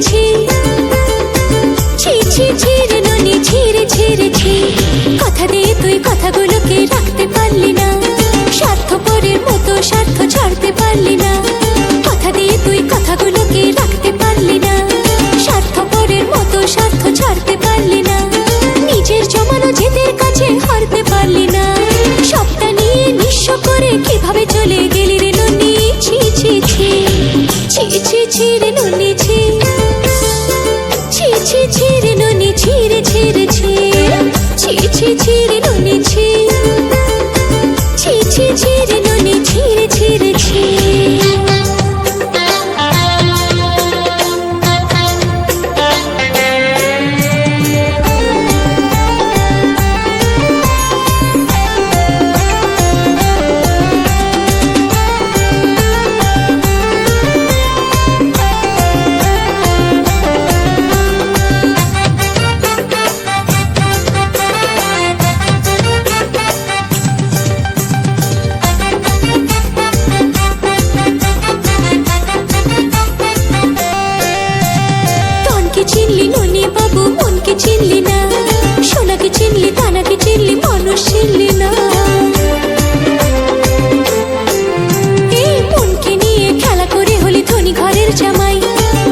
ছি ছি ছি ছি রে ননি ছি রে ছি রে ছি। কথা দিয়ে তুই কথাগুলোকে রাখতে পারলি না, স্বার্থপরের মতো স্বার্থ ছাড়তে পারলি না। কথা দিয়ে তুই কথাগুলোকে রাখতে পারলি না, স্বার্থপরের মতো স্বার্থ ছাড়তে পারলি না। নিজের জমানো জেদের কাছে হারতে পারলি না, সবটা নিয়ে নিঃস্ব করে কিভাবে চলে গেলি রে ননি ছি ছি ছি ছি ছি ছি রে ননি ছি ছি ছি ছি রে ননি ছি রে ছি রে ছি ছি ছি ছি রে ননি ছি ছি ছি ছি রে ননি ছি রে ছি রে ছি। চিনলি ননি বাবু মনকে চিনলি না, সোনাকে চিনলি দানাকে চিনলি মানুষ চিনলি না। এই মনকে নিয়ে খেলা করে হলি ধনী ঘরের জামাই,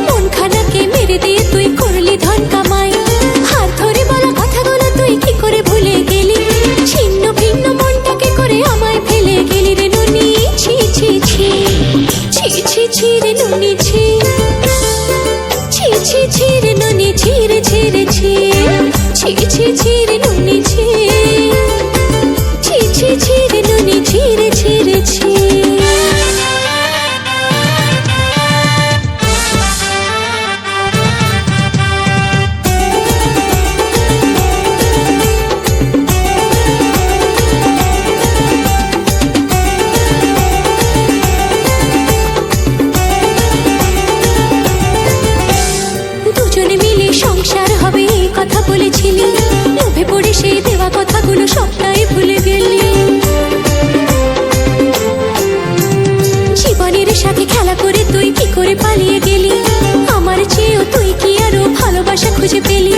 মন খানাকে মেরে দিয়ে তুই করলি ধন কামাই। হাত ধরে বলা কথাগুলো তুই কি করে ভুলে গেলি, ছিন্ন ভিন্ন মনটাকে করে আমায় ফেলে গেলি রে ননি ছি ছি ছি ছি ছি ছি রে ননি ছি ছি ছি ছি রে ননি ছি রে ছি রে ছি ছি ছি ছি রে ননি ছি ছি ছি ছি রে ননি ছি রে ছি রে ছি। দুজনে মিলে সংসার হবে এই কথা বলেছিলি, লোভে পড়ে সেই দেওয়া কথাগুলো সবটাই ভুলে গেলি। জীবনের সাথে খেলা করে তুই কি করে পালিয়ে গেলি, আমার চেয়েও তুই কি আরো ভালোবাসা খুঁজে পেলি।